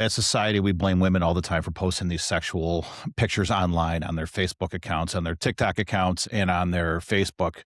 As society, we blame women all the time for posting these sexual pictures online on their Facebook accounts, on their TikTok accounts, and on their Facebook.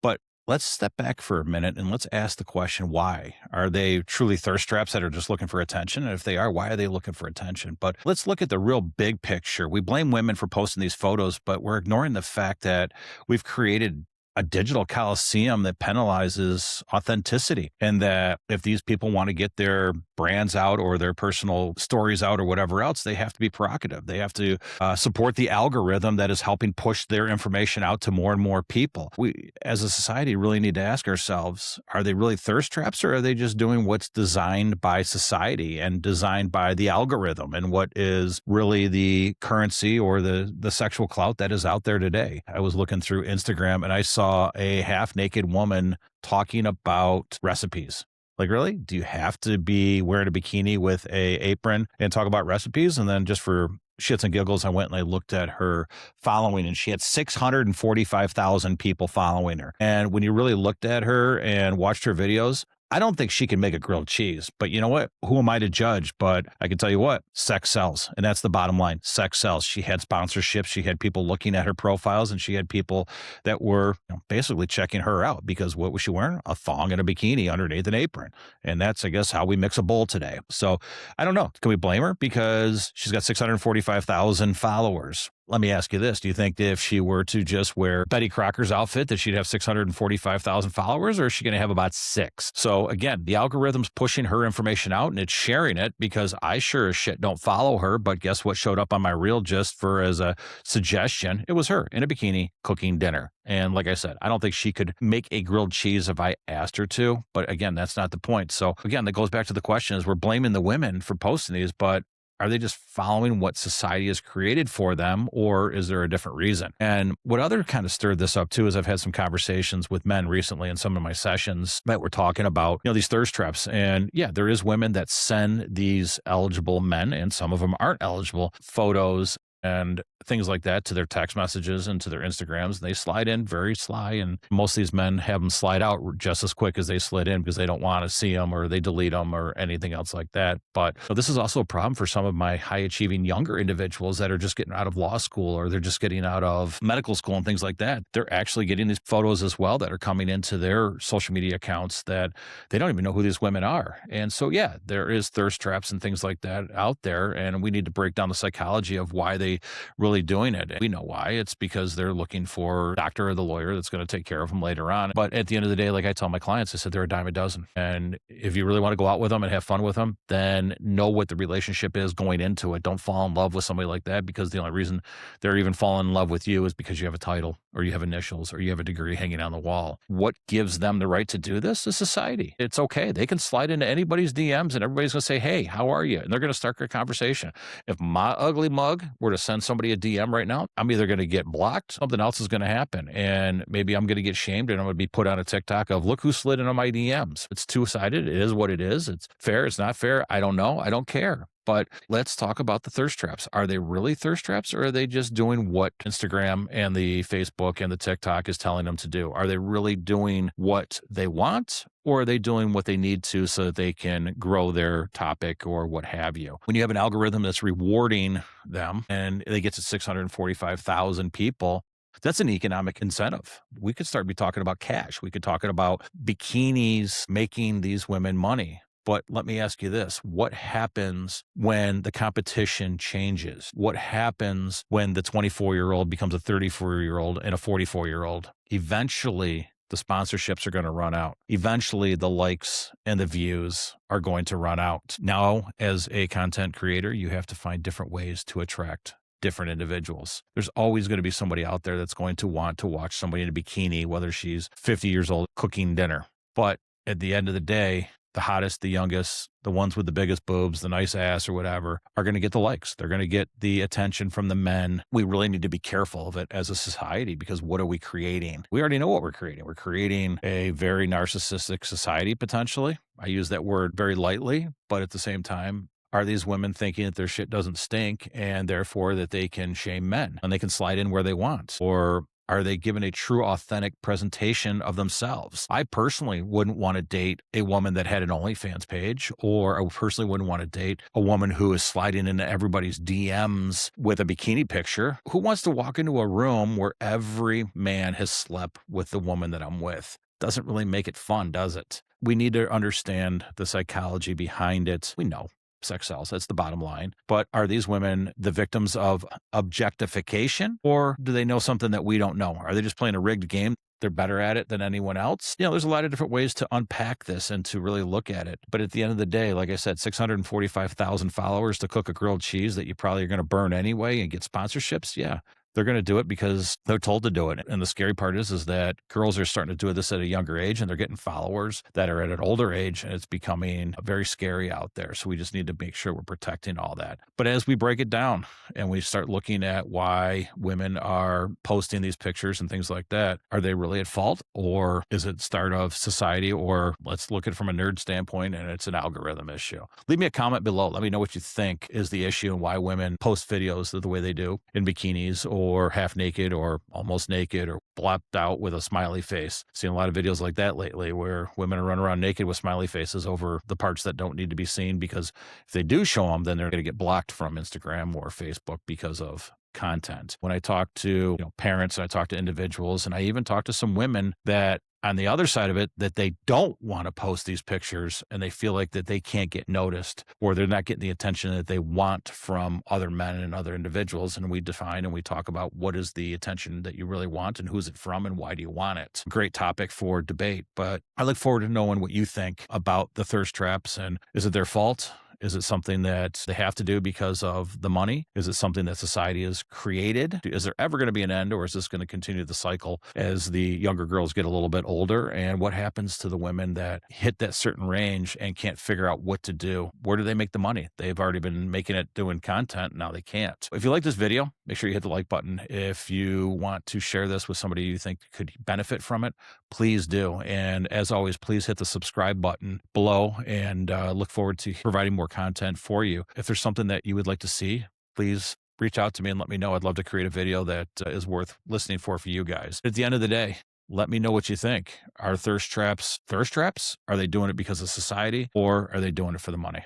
But let's step back for a minute and let's ask the question, why? Are they truly thirst traps that are just looking for attention? And if they are, why are they looking for attention? But let's look at the real big picture. We blame women for posting these photos, but we're ignoring the fact that we've created a digital coliseum that penalizes authenticity. And that if these people want to get their brands out or their personal stories out or whatever else, they have to be provocative. They have to support the algorithm that is helping push their information out to more and more people. We, as a society, really need to ask ourselves, are they really thirst traps, or are they just doing what's designed by society and designed by the algorithm and what is really the currency or the sexual clout that is out there today? I was looking through Instagram and I saw a half-naked woman talking about recipes. Like, really? Do you have to be wearing a bikini with a apron and talk about recipes? And then just for shits and giggles, I went and I looked at her following, and she had 645,000 people following her. And when you really looked at her and watched her videos, I don't think she can make a grilled cheese, but you know what? Who am I to judge? But I can tell you what, sex sells. And that's the bottom line. Sex sells. She had sponsorships. She had people looking at her profiles, and she had people that were basically checking her out because what was she wearing? A thong and a bikini underneath an apron. And that's, I guess, how we mix a bowl today. So I don't know. Can we blame her because she's got 645,000 followers? Let me ask you this. Do you think that if she were to just wear Betty Crocker's outfit that she'd have 645,000 followers, or is she going to have about 6? So again, the algorithm's pushing her information out and it's sharing it because I sure as shit don't follow her. But guess what showed up on my reel just for as a suggestion? It was her in a bikini cooking dinner. And like I said, I don't think she could make a grilled cheese if I asked her to. But again, that's not the point. So again, that goes back to the question is we're blaming the women for posting these, but are they just following what society has created for them, or is there a different reason? And what other kind of stirred this up too is I've had some conversations with men recently in some of my sessions that were talking about, these thirst traps. And yeah, there is women that send these eligible men, and some of them aren't eligible, photos and things like that to their text messages and to their Instagrams. And they slide in very sly. And most of these men have them slide out just as quick as they slid in because they don't want to see them or they delete them or anything else like that. But this is also a problem for some of my high achieving younger individuals that are just getting out of law school or they're just getting out of medical school and things like that. They're actually getting these photos as well that are coming into their social media accounts that they don't even know who these women are. And so, yeah, there is thirst traps and things like that out there. And we need to break down the psychology of why they really doing it. We know why. It's because they're looking for a doctor or the lawyer that's going to take care of them later on. But at the end of the day, like I tell my clients, I said they're a dime a dozen. And if you really want to go out with them and have fun with them, then know what the relationship is going into it. Don't fall in love with somebody like that because the only reason they're even falling in love with you is because you have a title or you have initials or you have a degree hanging on the wall. What gives them the right to do this is society. It's okay. They can slide into anybody's DMs and everybody's going to say, hey, how are you? And they're going to start a conversation. If my ugly mug were to send somebody a DM right now, I'm either going to get blocked, something else is going to happen. And maybe I'm going to get shamed and I'm going to be put on a TikTok of, look who slid into my DMs. It's two-sided. It is what it is. It's fair. It's not fair. I don't know. I don't care. But let's talk about the thirst traps. Are they really thirst traps, or are they just doing what Instagram and the Facebook and the TikTok is telling them to do? Are they really doing what they want, or are they doing what they need to so that they can grow their topic or what have you? When you have an algorithm that's rewarding them and they get to 645,000 people, that's an economic incentive. We could start be talking about cash. We could talk about bikinis making these women money. But let me ask you this. What happens when the competition changes? What happens when the 24-year-old becomes a 34-year-old and a 44-year-old? Eventually, the sponsorships are going to run out. Eventually, the likes and the views are going to run out. Now, as a content creator, you have to find different ways to attract different individuals. There's always going to be somebody out there that's going to want to watch somebody in a bikini, whether she's 50 years old cooking dinner. But at the end of the day, the hottest, the youngest, the ones with the biggest boobs, the nice ass or whatever are going to get the likes. They're going to get the attention from the men. We really need to be careful of it as a society because what are we creating? We already know what we're creating. We're creating a very narcissistic society potentially. I use that word very lightly, but at the same time, are these women thinking that their shit doesn't stink and therefore that they can shame men and they can slide in where they want? Or Are they given a true, authentic presentation of themselves? I personally wouldn't want to date a woman that had an OnlyFans page, or I personally wouldn't want to date a woman who is sliding into everybody's DMs with a bikini picture. Who wants to walk into a room where every man has slept with the woman that I'm with? Doesn't really make it fun, does it? We need to understand the psychology behind it. We know sex sells. That's the bottom line. But are these women the victims of objectification, or do they know something that we don't know? Are they just playing a rigged game? They're better at it than anyone else. There's a lot of different ways to unpack this and to really look at it. But at the end of the day, like I said, 645,000 followers to cook a grilled cheese that you probably are going to burn anyway and get sponsorships. Yeah. They're going to do it because they're told to do it. And the scary part is that girls are starting to do this at a younger age, and they're getting followers that are at an older age, and it's becoming very scary out there. So we just need to make sure we're protecting all that. But as we break it down and we start looking at why women are posting these pictures and things like that, are they really at fault, or is it start of society, or let's look at it from a nerd standpoint and it's an algorithm issue? Leave me a comment below. Let me know what you think is the issue and why women post videos the way they do in bikinis or half naked or almost naked or blocked out with a smiley face. Seen a lot of videos like that lately where women are running around naked with smiley faces over the parts that don't need to be seen, because if they do show them, then they're going to get blocked from Instagram or Facebook because of content. When I talk to parents, and I talk to individuals, and I even talk to some women that on the other side of it, that they don't want to post these pictures and they feel like that they can't get noticed, or they're not getting the attention that they want from other men and other individuals. And we define and we talk about what is the attention that you really want and who's it from and why do you want it. Great topic for debate, but I look forward to knowing what you think about the thirst traps, and is it their fault? Is it something that they have to do because of the money? Is it something that society has created? Is there ever going to be an end, or is this going to continue the cycle as the younger girls get a little bit older? And what happens to the women that hit that certain range and can't figure out what to do? Where do they make the money? They've already been making it doing content. Now they can't. If you like this video, make sure you hit the like button. If you want to share this with somebody you think could benefit from it, please do. And as always, please hit the subscribe button below, and look forward to providing more content for you. If there's something that you would like to see, please reach out to me and let me know. I'd love to create a video that is worth listening for you guys. At the end of the day, let me know what you think. Are thirst traps thirst traps? Are they doing it because of society, or are they doing it for the money?